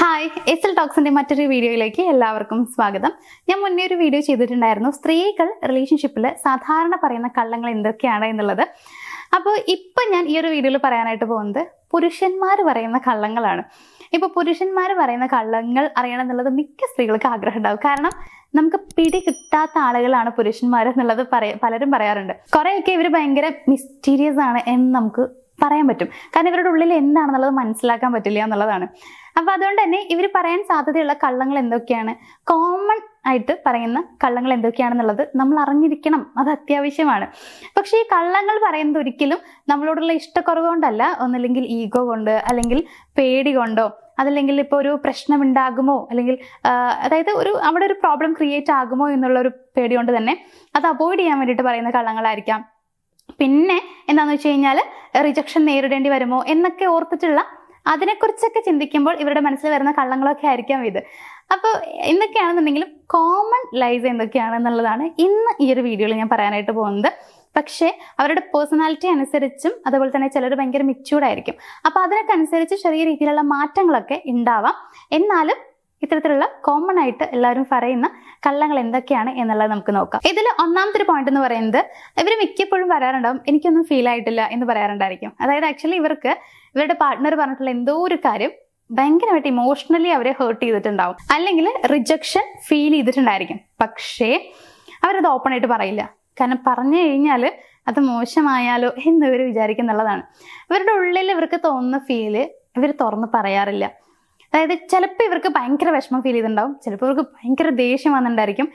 Hi, S L ടോക്സിന്റെ മറ്റൊരു വീഡിയോയിലേക്ക് എല്ലാവർക്കും സ്വാഗതം. ഞാൻ മുന്നേ ഒരു വീഡിയോ ചെയ്തിട്ടുണ്ടായിരുന്നു, സ്ത്രീകൾ റിലേഷൻഷിപ്പിൽ സാധാരണ പറയുന്ന കള്ളങ്ങൾ എന്തൊക്കെയാണ് എന്നുള്ളത്. അപ്പോൾ ഇപ്പം ഞാൻ ഈ ഒരു വീഡിയോയിൽ പറയാനായിട്ട് പോകുന്നത് പുരുഷന്മാർ പറയുന്ന കള്ളങ്ങളാണ്. ഇപ്പോൾ പുരുഷന്മാർ പറയുന്ന കള്ളങ്ങൾ അറിയണം എന്നുള്ളത് മിക്ക സ്ത്രീകൾക്ക് ആഗ്രഹം ഉണ്ടാവും. കാരണം നമുക്ക് പിടി കിട്ടാത്ത ആളുകളാണ് പുരുഷന്മാർ എന്നുള്ളത് പലരും പറയാറുണ്ട്. കുറേയൊക്കെ ഇവർ ഭയങ്കര മിസ്റ്റീരിയസ് ആണ് എന്ന് നമുക്ക് പറയാൻ പറ്റും. കാരണം ഇവരുടെ ഉള്ളിൽ എന്താണെന്നുള്ളത് മനസ്സിലാക്കാൻ പറ്റില്ല എന്നുള്ളതാണ്. അപ്പൊ അതുകൊണ്ട് തന്നെ ഇവർ പറയാൻ സാധ്യതയുള്ള കള്ളങ്ങൾ എന്തൊക്കെയാണ്, കോമൺ ആയിട്ട് പറയുന്ന കള്ളങ്ങൾ എന്തൊക്കെയാണെന്നുള്ളത് നമ്മൾ അറിഞ്ഞിരിക്കണം. അത് അത്യാവശ്യമാണ്. പക്ഷേ ഈ കള്ളങ്ങൾ പറയുന്നത് ഒരിക്കലും നമ്മളോടുള്ള ഇഷ്ടക്കുറവ് കൊണ്ടല്ല, ഒന്നല്ലെങ്കിൽ ഈഗോ കൊണ്ട്, അല്ലെങ്കിൽ പേടി കൊണ്ടോ, അതല്ലെങ്കിൽ ഇപ്പോൾ ഒരു പ്രശ്നം ഉണ്ടാകുമോ, അല്ലെങ്കിൽ അതായത് അവിടെ ഒരു പ്രോബ്ലം ക്രിയേറ്റ് ആകുമോ എന്നുള്ള ഒരു പേടി കൊണ്ട് തന്നെ അത് അവോയ്ഡ് ചെയ്യാൻ വേണ്ടിയിട്ട് പറയുന്ന കള്ളങ്ങളായിരിക്കാം. പിന്നെ എന്താണെന്ന് വെച്ച് കഴിഞ്ഞാൽ റിജക്ഷൻ നേരിടേണ്ടി വരുമോ എന്നൊക്കെ ഓർത്തിട്ടുള്ള അതിനെക്കുറിച്ചൊക്കെ ചിന്തിക്കുമ്പോൾ ഇവരുടെ മനസ്സിൽ വരുന്ന കള്ളങ്ങളൊക്കെ ആയിരിക്കാം ഇത്. അപ്പോൾ എന്തൊക്കെയാണെന്നുണ്ടെങ്കിലും കോമൺ ലൈസ് എന്തൊക്കെയാണെന്നുള്ളതാണ് ഇന്ന് ഈ ഒരു വീഡിയോയിൽ ഞാൻ പറയാനായിട്ട് പോകുന്നത്. പക്ഷേ അവരുടെ പേഴ്സണാലിറ്റി അനുസരിച്ചും അതുപോലെ തന്നെ ചിലർ ഭയങ്കര മെച്യൂർഡായിരിക്കും. അപ്പോൾ അതിനൊക്കെ അനുസരിച്ച് ചെറിയ രീതിയിലുള്ള മാറ്റങ്ങളൊക്കെ ഉണ്ടാവാം. എന്നാലും ഇത്തരത്തിലുള്ള കോമൺ ആയിട്ട് എല്ലാവരും പറയുന്ന കള്ളങ്ങൾ എന്തൊക്കെയാണ് എന്നുള്ളത് നമുക്ക് നോക്കാം. ഇതിൽ ഒന്നാമത്തെ ഒരു പോയിന്റ് എന്ന് പറയുന്നത്, ഇവർ മിക്കപ്പോഴും പറയാറുണ്ടാവും എനിക്കൊന്നും ഫീൽ ആയിട്ടില്ല എന്ന് പറയാറുണ്ടായിരിക്കും. അതായത് ആക്ച്വലി ഇവരുടെ പാർട്ട്ണർ പറഞ്ഞിട്ടുള്ള എന്തോ ഒരു കാര്യം ഭയങ്കരമായിട്ട് ഇമോഷണലി അവരെ ഹേർട്ട് ചെയ്തിട്ടുണ്ടാവും, അല്ലെങ്കിൽ റിജക്ഷൻ ഫീൽ ചെയ്തിട്ടുണ്ടായിരിക്കും. പക്ഷേ അവരത് ഓപ്പൺ ആയിട്ട് പറയില്ല. കാരണം പറഞ്ഞു കഴിഞ്ഞാൽ അത് മോശമായാലോ എന്ന് ഇവർ വിചാരിക്കുന്നുള്ളതാണ്. ഇവരുടെ ഉള്ളിൽ ഇവർക്ക് തോന്നുന്ന ഫീല് ഇവർ തുറന്ന് പറയാറില്ല. അതായത് ചിലപ്പോൾ ഇവർക്ക് ഭയങ്കര വിഷമം ഫീൽ ചെയ്തിട്ടുണ്ടാവും, ചിലപ്പോൾ ഇവർക്ക് ഭയങ്കര ദേഷ്യം വന്നിട്ടുണ്ടായിരിക്കും,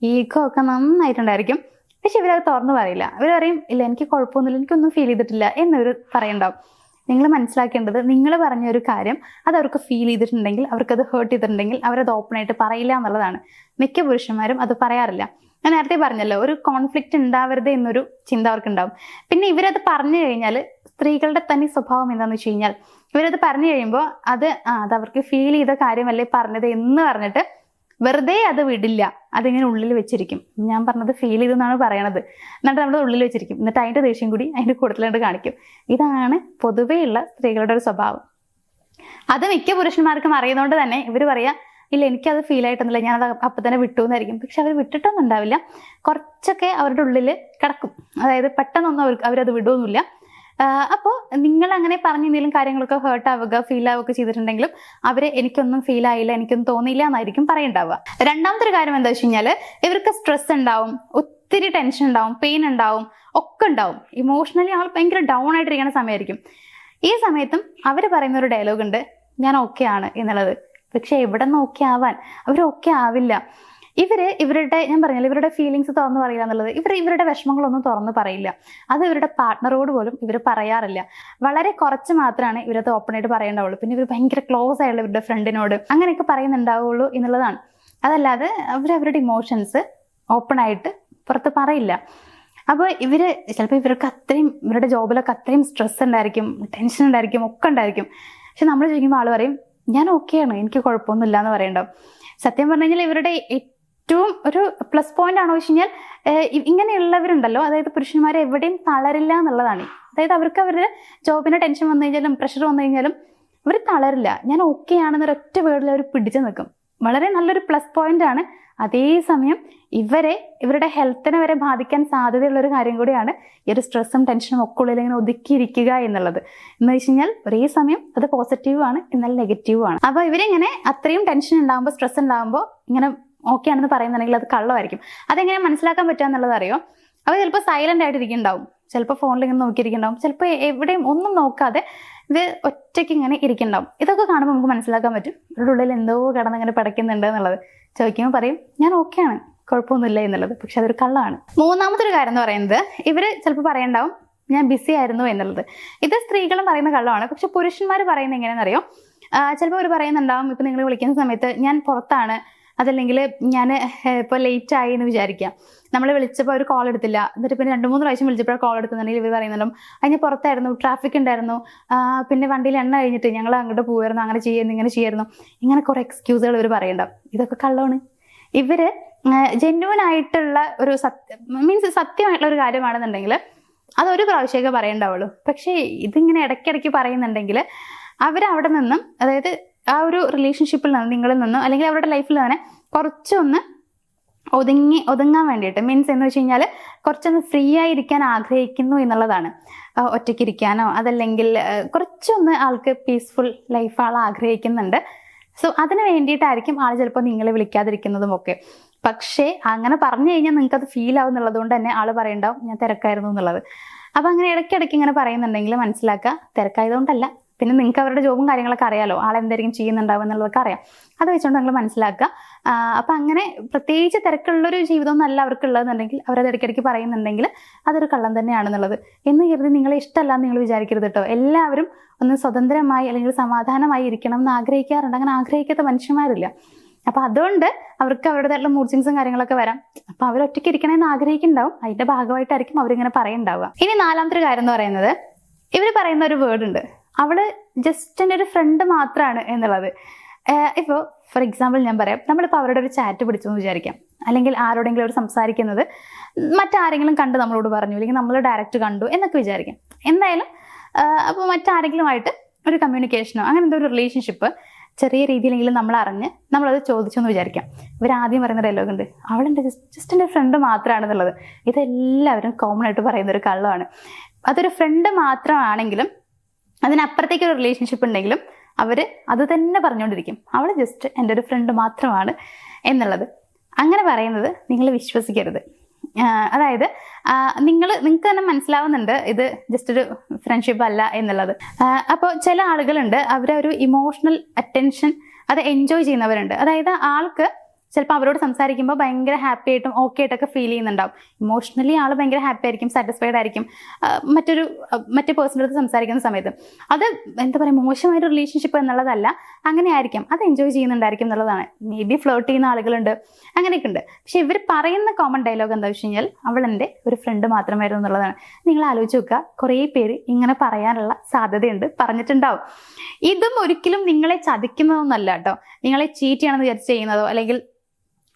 ഈഗോ ഒക്കെ നന്നായിട്ടുണ്ടായിരിക്കും. പക്ഷെ ഇവരത് തുറന്ന് പറയില്ല. ഇവർ പറയും ഇല്ല എനിക്ക് കുഴപ്പമൊന്നുമില്ല, എനിക്കൊന്നും ഫീൽ ചെയ്തിട്ടില്ല എന്നിവർ പറയുണ്ടാവും. നിങ്ങൾ മനസ്സിലാക്കേണ്ടത്, നിങ്ങൾ പറഞ്ഞ ഒരു കാര്യം അത് അവർക്ക് ഫീൽ ചെയ്തിട്ടുണ്ടെങ്കിൽ, അവർക്കത് ഹേർട്ട് ചെയ്തിട്ടുണ്ടെങ്കിൽ അവരത് ഓപ്പണായിട്ട് പറയില്ല എന്നുള്ളതാണ്. മിക്ക പുരുഷന്മാരും അത് പറയാറില്ല. ഞാൻ നേരത്തെ പറഞ്ഞല്ലോ, ഒരു കോൺഫ്ലിക്റ്റ് ഉണ്ടാവരുത് എന്നൊരു ചിന്ത അവർക്കുണ്ടാവും. പിന്നെ ഇവരത് പറഞ്ഞു കഴിഞ്ഞാൽ, സ്ത്രീകളുടെ തനി സ്വഭാവം എന്താണെന്ന് വെച്ച് കഴിഞ്ഞാൽ, ഇവരത് പറഞ്ഞു കഴിയുമ്പോൾ അത് അവർക്ക് ഫീൽ ചെയ്ത കാര്യമല്ലേ പറഞ്ഞത് എന്ന് പറഞ്ഞിട്ട് വെറുതെ അത് വിടില്ല. അതിങ്ങനെ ഉള്ളിൽ വെച്ചിരിക്കും. ഞാൻ പറഞ്ഞത് ഫീൽ ചെയ്തെന്നാണ് പറയണത്, എന്നിട്ട് നമ്മുടെ ഉള്ളിൽ വെച്ചിരിക്കും. എന്നിട്ട് അതിൻ്റെ ദേഷ്യം കൂടി അതിൻ്റെ കൂടുതലായിട്ട് കാണിക്കും. ഇതാണ് പൊതുവെയുള്ള സ്ത്രീകളുടെ ഒരു സ്വഭാവം. അത് മിക്ക പുരുഷന്മാർക്കും അറിയുന്നതുകൊണ്ട് തന്നെ ഇവർ പറയാ ഇല്ല എനിക്കത് ഫീൽ ആയിട്ടൊന്നുമില്ല, ഞാനത് അപ്പം തന്നെ വിട്ടു എന്നായിരിക്കും. പക്ഷെ അവർ വിട്ടിട്ടൊന്നും ഉണ്ടാവില്ല. കുറച്ചൊക്കെ അവരുടെ ഉള്ളിൽ കിടക്കും. അതായത് പെട്ടെന്നൊന്നും അവരത് വിടുകയൊന്നുമില്ല. അപ്പോൾ നിങ്ങൾ അങ്ങനെ പറഞ്ഞെന്തെങ്കിലും കാര്യങ്ങളൊക്കെ ഹേർട്ട് ആവുക, ഫീൽ ആവുക ചെയ്തിട്ടുണ്ടെങ്കിലും അവര് എനിക്കൊന്നും ഫീൽ ആയില്ല, എനിക്കൊന്നും തോന്നിയില്ല എന്നായിരിക്കും പറയുണ്ടാവുക. രണ്ടാമത്തെ ഒരു കാര്യം എന്താ വെച്ച് കഴിഞ്ഞാൽ, ഇവർക്ക് സ്ട്രെസ് ഉണ്ടാവും, ഒത്തിരി ടെൻഷൻ ഉണ്ടാവും, പെയിൻ ഉണ്ടാവും, ഒക്കെ ഉണ്ടാവും. ഇമോഷണലി ആൾ ഭയങ്കര ഡൗൺ ആയിട്ടിരിക്കുന്ന സമയമായിരിക്കും. ഈ സമയത്തും അവർ പറയുന്ന ഒരു ഡയലോഗ് ഉണ്ട്, ഞാൻ ഓക്കെ ആണ് എന്നുള്ളത്. പക്ഷെ എവിടെ നിന്ന് ഓക്കെ ആവാൻ? അവർ ഓക്കെ ആവില്ല. ഇവരുടെ ഞാൻ പറഞ്ഞില്ല, ഇവരുടെ ഫീലിങ്സ് തുറന്നു പറയുക എന്നുള്ളത്, ഇവരുടെ വിഷമങ്ങളൊന്നും തുറന്നു പറയില്ല. അത് ഇവരുടെ പാർട്ട്ണറോട് പോലും ഇവർ പറയാറില്ല. വളരെ കുറച്ച് മാത്രമാണ് ഇവരത് ഓപ്പണായിട്ട് പറയേണ്ടാവുള്ളൂ. പിന്നെ ഇവർ ഭയങ്കര ക്ലോസ് ആയുള്ള ഇവരുടെ ഫ്രണ്ടിനോട് അങ്ങനെയൊക്കെ പറയുന്നുണ്ടാവുള്ളൂ എന്നുള്ളതാണ്. അതല്ലാതെ അവരവരുടെ ഇമോഷൻസ് ഓപ്പൺ ആയിട്ട് പുറത്ത് പറയില്ല. അപ്പോൾ ചിലപ്പോൾ ഇവരുടെ ജോബിലൊക്കെ അത്രയും സ്ട്രെസ് ഉണ്ടായിരിക്കും, ടെൻഷൻ ഉണ്ടായിരിക്കും, ഒക്കെ ഉണ്ടായിരിക്കും. പക്ഷെ നമ്മൾ ചോദിക്കുമ്പോൾ ആൾ പറയും ഞാൻ ഓക്കെയാണ്, എനിക്ക് കുഴപ്പമൊന്നുമില്ല എന്ന് പറയണ്ടാവും. സത്യം പറഞ്ഞു കഴിഞ്ഞാൽ ഇവരുടെ ഏറ്റവും ഒരു പ്ലസ് പോയിന്റ് ആണോ വെച്ച് കഴിഞ്ഞാൽ, ഇങ്ങനെയുള്ളവരുണ്ടല്ലോ, അതായത് പുരുഷന്മാരെ എവിടെയും തളരില്ല എന്നുള്ളതാണ്. അതായത് അവർക്ക് അവരുടെ ജോബിന് ടെൻഷൻ വന്നു കഴിഞ്ഞാലും പ്രഷർ വന്നു കഴിഞ്ഞാലും അവർ തളരില്ല. ഞാൻ ഓക്കെ ആണെന്നൊരൊറ്റ വേർഡിൽ അവർ പിടിച്ചു നിൽക്കും. വളരെ നല്ലൊരു പ്ലസ് പോയിന്റ് ആണ്. അതേസമയം ഇവരുടെ ഹെൽത്തിനെ വരെ ബാധിക്കാൻ സാധ്യതയുള്ള ഒരു കാര്യം കൂടിയാണ് ഈ ഒരു സ്ട്രെസ്സും ടെൻഷനും ഒക്കെ ഉള്ളിൽ ഇങ്ങനെ ഒതുക്കിയിരിക്കുക എന്നുള്ളത്. എന്ന് വെച്ച് കഴിഞ്ഞാൽ ഒരേ സമയം അത് പോസിറ്റീവ് ആണ്, എന്നാൽ നെഗറ്റീവ് ആണ്. അപ്പോൾ ഇവരിങ്ങനെ അത്രയും ടെൻഷൻ ഉണ്ടാകുമ്പോൾ, സ്ട്രെസ് ഉണ്ടാകുമ്പോൾ ഇങ്ങനെ ഓക്കെ ആണെന്ന് പറയുന്നുണ്ടെങ്കിൽ അത് കള്ളമായിരിക്കും. അതെങ്ങനെ മനസ്സിലാക്കാൻ പറ്റുക എന്നുള്ളത് അറിയോ? അവർ ചിലപ്പോൾ സൈലന്റ് ആയിട്ട് ഇരിക്കുന്നുണ്ടാവും, ചിലപ്പോൾ ഫോണിൽ ഇങ്ങനെ നോക്കിയിരിക്കുന്നുണ്ടാവും, ചിലപ്പോൾ എവിടെയും ഒന്നും നോക്കാതെ ഇത് ഒറ്റയ്ക്ക് ഇങ്ങനെ ഇരിക്കുന്നുണ്ടാവും. ഇതൊക്കെ കാണുമ്പോൾ നമുക്ക് മനസ്സിലാക്കാൻ പറ്റും ഇവരുടെ ഉള്ളിൽ എന്തോ കിടന്നിങ്ങനെ പിടയ്ക്കുന്നുണ്ട് എന്നുള്ളത്. ചോദിക്കുമ്പോൾ പറയും ഞാൻ ഓക്കെയാണ്, കുഴപ്പമൊന്നുമില്ല എന്നുള്ളത്. പക്ഷെ അതൊരു കള്ളമാണ്. മൂന്നാമത്തെ ഒരു കാര്യം എന്ന് പറയുന്നത്, ഇവര് ചിലപ്പോൾ പറയണ്ടാവും ഞാൻ ബിസി ആയിരുന്നു എന്നുള്ളത്. ഇത് സ്ത്രീകളും പറയുന്ന കള്ളമാണ്. പക്ഷെ പുരുഷന്മാർ പറയുന്നത് എങ്ങനെയാണെന്നറിയോ? ചിലപ്പോൾ അവർ പറയുന്നുണ്ടാവും, ഇപ്പം നിങ്ങൾ വിളിക്കുന്ന സമയത്ത് ഞാൻ പുറത്താണ്, അതല്ലെങ്കിൽ ഞാൻ ഇപ്പോൾ ലേറ്റ് ആയി എന്ന് വിചാരിക്കാം. നമ്മൾ വിളിച്ചപ്പോൾ ഒരു കോൾ എടുത്തില്ല, എന്നിട്ട് പിന്നെ 2-3 പ്രാവശ്യം വിളിച്ചപ്പോൾ കോൾ എടുത്തുണ്ടെങ്കിൽ ഇവർ പറയുന്നുണ്ടാവും അതിന് പുറത്തായിരുന്നു, ട്രാഫിക് ഉണ്ടായിരുന്നു, പിന്നെ വണ്ടിയിൽ എണ്ണ കഴിഞ്ഞിട്ട് ഞങ്ങൾ അങ്ങോട്ട് പോകുമായിരുന്നു, അങ്ങനെ ചെയ്യുന്നു, ഇങ്ങനെ ചെയ്യായിരുന്നു, ഇങ്ങനെ കുറേ എക്സ്ക്യൂസുകൾ ഇവർ പറയണ്ടാവും. ഇതൊക്കെ കള്ളമാണ്. ഇവര് ജെന്യുവൻ ആയിട്ടുള്ള ഒരു സത്യമായിട്ടുള്ള ഒരു കാര്യമാണെന്നുണ്ടെങ്കിൽ അതൊരു പ്രാവശ്യമൊക്കെ പറയണ്ടാവുള്ളൂ. പക്ഷേ ഇതിങ്ങനെ ഇടയ്ക്കിടയ്ക്ക് പറയുന്നുണ്ടെങ്കിൽ അവരവിടെ നിന്നും, അതായത് ആ ഒരു റിലേഷൻഷിപ്പിൽ നിന്ന് നിങ്ങളിൽ നിന്ന് അല്ലെങ്കിൽ അവരുടെ ലൈഫിൽ തന്നെ കുറച്ചൊന്ന് ഒതുങ്ങാൻ വേണ്ടിയിട്ട്, മീൻസ് എന്ന് വെച്ച് കഴിഞ്ഞാൽ കുറച്ചൊന്ന് ഫ്രീ ആയിരിക്കാൻ ആഗ്രഹിക്കുന്നു എന്നുള്ളതാണ്. ഒറ്റയ്ക്കിരിക്കാനോ അതല്ലെങ്കിൽ കുറച്ചൊന്ന് ആൾക്ക് പീസ്ഫുൾ ലൈഫ് ആൾ ആഗ്രഹിക്കുന്നുണ്ട്. സോ അതിന് വേണ്ടിയിട്ടായിരിക്കും ആൾ ചിലപ്പോൾ നിങ്ങളെ വിളിക്കാതിരിക്കുന്നതും ഒക്കെ. പക്ഷേ അങ്ങനെ പറഞ്ഞു കഴിഞ്ഞാൽ നിങ്ങൾക്ക് അത് ഫീൽ ആവും എന്നുള്ളത് കൊണ്ട് തന്നെ ആൾ പറയണ്ടാവും ഞാൻ തിരക്കായിരുന്നു എന്നുള്ളത്. അപ്പം അങ്ങനെ ഇടയ്ക്കിടയ്ക്ക് ഇങ്ങനെ പറയുന്നുണ്ടെങ്കിൽ മനസ്സിലാക്കുക തിരക്കായതുകൊണ്ടല്ല. പിന്നെ നിങ്ങൾക്ക് അവരുടെ ജോബും കാര്യങ്ങളൊക്കെ അറിയാലോ, ആളെന്തായിരിക്കും ചെയ്യുന്നുണ്ടാവും എന്നുള്ളതൊക്കെ അറിയാം. അത് വെച്ചുകൊണ്ട് നിങ്ങൾ മനസ്സിലാക്കുക. അപ്പം അങ്ങനെ പ്രത്യേകിച്ച് തിരക്കുള്ളൊരു ജീവിതമൊന്നും അവർക്കുള്ളതെന്നുണ്ടെങ്കിൽ അവരത് ഇടയ്ക്കിടയ്ക്ക് പറയുന്നുണ്ടെങ്കിൽ അതൊരു കള്ളം തന്നെയാണെന്നുള്ളത്. എന്ന് കരുതി നിങ്ങളെ ഇഷ്ടമല്ല എന്ന് നിങ്ങൾ വിചാരിക്കരുത് കേട്ടോ. എല്ലാവരും ഒന്ന് സ്വതന്ത്രമായി അല്ലെങ്കിൽ സമാധാനമായി ഇരിക്കണം എന്ന് ആഗ്രഹിക്കാറുണ്ട്. അങ്ങനെ ആഗ്രഹിക്കാത്ത മനുഷ്യന്മാരില്ല. അപ്പം അതുകൊണ്ട് അവർക്ക് അവരുടേതായിട്ടുള്ള മൂഡ് സ്വിങ്സും കാര്യങ്ങളൊക്കെ വരാം. അപ്പം അവർ ഒറ്റയ്ക്ക് ഇരിക്കണമെന്ന് ആഗ്രഹിക്കുന്നുണ്ടാവും. അതിന്റെ ഭാഗമായിട്ടായിരിക്കും അവരിങ്ങനെ പറയുന്നുണ്ടാവുക. ഇനി നാലാമത്തെ കാര്യം എന്ന് പറയുന്നത്, ഇവർ പറയുന്ന ഒരു വേർഡ് ഉണ്ട്, അവള് ജസ്റ്റ് എൻ്റെ ഒരു ഫ്രണ്ട് മാത്രമാണ് എന്നുള്ളത്. ഇപ്പോൾ ഫോർ എക്സാമ്പിൾ ഞാൻ പറയാം, നമ്മളിപ്പോൾ അവരുടെ ഒരു ചാറ്റ് പിടിച്ചു എന്ന് വിചാരിക്കാം, അല്ലെങ്കിൽ ആരോടെങ്കിലും അവർ സംസാരിക്കുന്നത് മറ്റാരെങ്കിലും കണ്ട് നമ്മളോട് പറഞ്ഞു, അല്ലെങ്കിൽ നമ്മൾ ഡയറക്റ്റ് കണ്ടു എന്നൊക്കെ വിചാരിക്കാം. എന്തായാലും അപ്പോൾ മറ്റാരെങ്കിലുമായിട്ട് ഒരു കമ്മ്യൂണിക്കേഷനോ അങ്ങനെ എന്തോ ഒരു റിലേഷൻഷിപ്പ് ചെറിയ രീതിയിലെങ്കിലും നമ്മൾ അറിഞ്ഞ് നമ്മളത് ചോദിച്ചു എന്ന് വിചാരിക്കാം. ഇവർ ആദ്യം പറയുന്ന ഡയലോഗ് ഉണ്ട്, അവളെൻ്റെ ജസ്റ്റ് എൻ്റെ ഫ്രണ്ട് മാത്രമാണെന്നുള്ളത്. ഇതെല്ലാവരും കോമൺ ആയിട്ട് പറയുന്ന ഒരു കള്ളമാണ്. അതൊരു ഫ്രണ്ട് മാത്രമാണെങ്കിലും അതിനപ്പുറത്തേക്ക് ഒരു റിലേഷൻഷിപ്പ് ഉണ്ടെങ്കിലും അവർ അത് തന്നെ പറഞ്ഞുകൊണ്ടിരിക്കും, അവൾ ജസ്റ്റ് എൻ്റെ ഒരു ഫ്രണ്ട് മാത്രമാണ് എന്നുള്ളത്. അങ്ങനെ പറയുന്നത് നിങ്ങൾ വിശ്വസിക്കരുത്. അതായത് നിങ്ങൾക്ക് തന്നെ മനസ്സിലാവുന്നുണ്ട് ഇത് ജസ്റ്റ് ഒരു ഫ്രണ്ട്ഷിപ്പ് അല്ല എന്നുള്ളത്. അപ്പോൾ ചില ആളുകളുണ്ട്, അവരൊരു ഇമോഷണൽ അറ്റൻഷൻ അത് എൻജോയ് ചെയ്യുന്നവരുണ്ട്. അതായത് ആൾക്ക് ചിലപ്പോൾ അവരോട് സംസാരിക്കുമ്പോൾ ഭയങ്കര ഹാപ്പി ആയിട്ടും ഓക്കെ ആയിട്ടൊക്കെ ഫീൽ ചെയ്യുന്നുണ്ടാവും. ഇമോഷണലി ആൾ ഭയങ്കര ഹാപ്പി ആയിരിക്കും, സാറ്റിസ്ഫൈഡ് ആയിരിക്കും മറ്റേ പേഴ്സണിൻ്റെ അടുത്ത് സംസാരിക്കുന്ന സമയത്ത്. അത് എന്താ പറയുക, മോശമായൊരു റിലേഷൻഷിപ്പ് എന്നുള്ളതല്ല, അങ്ങനെ ആയിരിക്കും, അത് എൻജോയ് ചെയ്യുന്നുണ്ടായിരിക്കും എന്നുള്ളതാണ്. മേ ബി ഫ്ലേർട്ട് ചെയ്യുന്ന ആളുകളുണ്ട്, അങ്ങനെയൊക്കെ ഉണ്ട്. പക്ഷെ ഇവർ പറയുന്ന കോമൺ ഡയലോഗ് എന്താ വെച്ച് കഴിഞ്ഞാൽ അവൾ എൻ്റെ ഒരു ഫ്രണ്ട് മാത്രമായിരുന്നു എന്നുള്ളതാണ്. നിങ്ങൾ ആലോചിച്ച് നോക്കുക, കുറേ പേര് ഇങ്ങനെ പറയാനുള്ള സാധ്യതയുണ്ട്, പറഞ്ഞിട്ടുണ്ടാവും. ഇതും ഒരിക്കലും നിങ്ങളെ ചതിക്കുന്നതൊന്നല്ല കേട്ടോ, നിങ്ങളെ ചീറ്റ് ചെയ്യണമെന്ന് വിചാരിച്ച് ചെയ്യുന്നതോ അല്ലെങ്കിൽ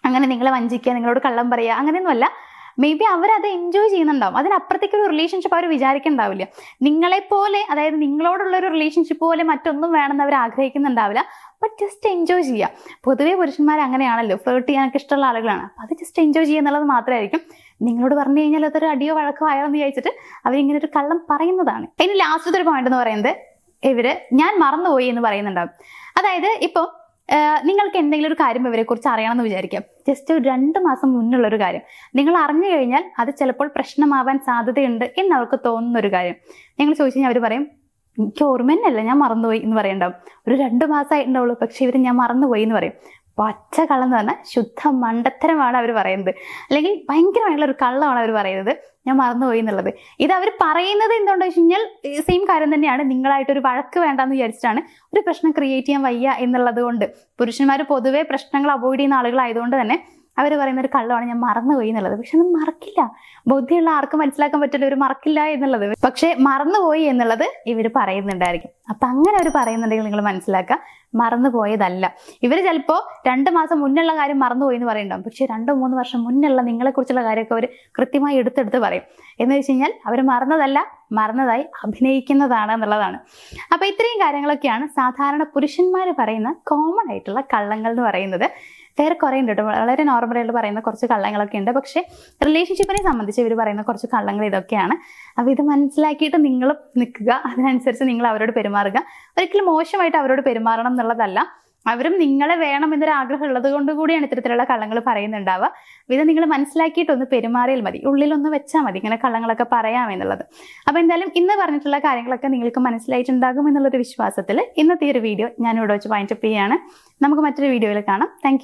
അങ്ങനെ നിങ്ങളെ വഞ്ചിക്കുക, നിങ്ങളോട് കള്ളം പറയുക, അങ്ങനെയൊന്നുമല്ല. മേ ബി അവരത് എൻജോയ് ചെയ്യുന്നുണ്ടാവും. അതിനപ്പുറത്തേക്കൊരു റിലേഷൻഷിപ്പ് അവർ വിചാരിക്കുന്നുണ്ടാവില്ല. നിങ്ങളെപ്പോലെ, അതായത് നിങ്ങളോടുള്ളൊരു റിലേഷൻഷിപ്പ് പോലെ മറ്റൊന്നും വേണമെന്ന് അവർ ആഗ്രഹിക്കുന്നുണ്ടാവില്ല. ബട്ട് ജസ്റ്റ് എൻജോയ് ചെയ്യുക. പൊതുവേ പുരുഷന്മാർ അങ്ങനെയാണല്ലോ, ഫ്ലേർട്ട് ചെയ്യാനൊക്കെ ഇഷ്ടമുള്ള ആളുകളാണ്. അപ്പം അത് ജസ്റ്റ് എൻജോയ് ചെയ്യുക എന്നുള്ളത് മാത്രമായിരിക്കും. നിങ്ങളോട് പറഞ്ഞു കഴിഞ്ഞാൽ അതൊരു അടിയോ വഴക്കോ ആയോ എന്ന് വിചാരിച്ചിട്ട് അവരിങ്ങനെ ഒരു കള്ളം പറയുന്നതാണ്. ഇനി ലാസ്റ്റത്തെ ഒരു പോയിന്റ് എന്ന് പറയുന്നത്, ഇവര് ഞാൻ മറന്നുപോയി എന്ന് പറയുന്നുണ്ടാവും. അതായത് ഇപ്പോൾ നിങ്ങൾക്ക് എന്തെങ്കിലും ഒരു കാര്യം ഇവരെ കുറിച്ച് അറിയണമെന്ന് വിചാരിക്കാം, ജസ്റ്റ് ഒരു 2 മാസം മുന്നുള്ളൊരു കാര്യം നിങ്ങൾ അറിഞ്ഞു കഴിഞ്ഞാൽ അത് ചിലപ്പോൾ പ്രശ്നമാവാൻ സാധ്യതയുണ്ട് എന്ന് അവർക്ക് തോന്നുന്ന ഒരു കാര്യം നിങ്ങൾ ചോദിച്ചു കഴിഞ്ഞാൽ അവർ പറയും എനിക്ക് ഓർമ്മ തന്നെയല്ല, ഞാൻ മറന്നുപോയി എന്ന് പറയണ്ടാവും. ഒരു 2 മാസമായിട്ടുണ്ടാവുള്ളൂ, പക്ഷെ ഇവർ ഞാൻ മറന്നുപോയി എന്ന് പറയും. പച്ച കള്ളം എന്ന് പറഞ്ഞാൽ ശുദ്ധ മണ്ടത്തരമാണ് അവർ പറയുന്നത്, അല്ലെങ്കിൽ ഭയങ്കരമായിട്ടുള്ള ഒരു കള്ളമാണ് അവർ പറയുന്നത്, ഞാൻ മറന്നുപോയി എന്നുള്ളത്. ഇത് അവർ പറയുന്നത് എന്തുകൊണ്ടെന്ന് വെച്ച് കഴിഞ്ഞാൽ സെയിം കാര്യം തന്നെയാണ്, നിങ്ങളായിട്ടൊരു വഴക്ക് വേണ്ടാന്ന് വിചാരിച്ചിട്ടാണ്, ഒരു പ്രശ്നം ക്രിയേറ്റ് ചെയ്യാൻ വയ്യ എന്നുള്ളത് കൊണ്ട്. പുരുഷന്മാർ പൊതുവെ പ്രശ്നങ്ങൾ അവോയ്ഡ് ചെയ്യുന്ന ആളുകളായതുകൊണ്ട് തന്നെ അവർ പറയുന്ന ഒരു കള്ളമാണ് ഞാൻ മറന്നുപോയി എന്നുള്ളത്. പക്ഷെ അത് മറക്കില്ല, ബുദ്ധിയുള്ള ആർക്കും മനസ്സിലാക്കാൻ പറ്റില്ല ഒരു മറക്കില്ല എന്നുള്ളത്. പക്ഷെ മറന്നുപോയി എന്നുള്ളത് ഇവർ പറയുന്നുണ്ടായിരിക്കും. അപ്പൊ അങ്ങനെ അവർ പറയുന്നുണ്ടെങ്കിൽ നിങ്ങൾ മനസ്സിലാക്കുക, മറന്നുപോയതല്ല. ഇവർ ചിലപ്പോൾ 2 മാസം മുന്നുള്ള കാര്യം മറന്നുപോയി എന്ന് പറയുന്നുണ്ടാവും, പക്ഷെ 2-3 വർഷം മുന്നുള്ള നിങ്ങളെക്കുറിച്ചുള്ള കാര്യമൊക്കെ അവർ കൃത്യമായി എടുത്തെടുത്ത് പറയും. എന്ന് വെച്ച് കഴിഞ്ഞാൽ അവർ മറന്നതല്ല, മറന്നതായി അഭിനയിക്കുന്നതാണ് എന്നുള്ളതാണ്. അപ്പൊ ഇത്രയും കാര്യങ്ങളൊക്കെയാണ് സാധാരണ പുരുഷന്മാർ പറയുന്ന കോമൺ ആയിട്ടുള്ള കള്ളങ്ങൾ എന്ന് പറയുന്നത്. വേറെ കുറേ ഉണ്ട് കേട്ടോ, വളരെ നോർമലായിട്ട് പറയുന്ന കുറച്ച് കള്ളങ്ങളൊക്കെ ഉണ്ട്. പക്ഷേ റിലേഷൻഷിപ്പിനെ സംബന്ധിച്ച് ഇവർ പറയുന്ന കുറച്ച് കള്ളങ്ങൾ ഇതൊക്കെയാണ്. അപ്പോൾ ഇത് മനസ്സിലാക്കിയിട്ട് നിങ്ങളും നിൽക്കുക, അതിനനുസരിച്ച് നിങ്ങൾ അവരോട് പെരുമാറുക. ഒരിക്കലും മോശമായിട്ട് അവരോട് പെരുമാറണം എന്നുള്ളതല്ല, അവരും നിങ്ങളെ വേണം എന്നൊരു ആഗ്രഹം ഉള്ളത് കൊണ്ട് കൂടിയാണ് ഇത്തരത്തിലുള്ള കള്ളങ്ങൾ പറയുന്നുണ്ടാവുക. ഇത് നിങ്ങൾ മനസ്സിലാക്കിയിട്ടൊന്ന് പെരുമാറിയാൽ മതി, ഉള്ളിലൊന്ന് വെച്ചാൽ മതി ഇങ്ങനെ കള്ളങ്ങളൊക്കെ പറയാമെന്നുള്ളത്. അപ്പോൾ എന്തായാലും ഇന്ന് പറഞ്ഞിട്ടുള്ള കാര്യങ്ങളൊക്കെ നിങ്ങൾക്ക് മനസ്സിലായിട്ടുണ്ടാകും എന്നുള്ളൊരു വിശ്വാസത്തിൽ ഇന്നത്തെ ഒരു വീഡിയോ ഞാനിവിടെ വെച്ച് വൈൻഡപ്പ് ചെയ്യുകയാണ്. നമുക്ക് മറ്റൊരു വീഡിയോയിൽ കാണാം. താങ്ക്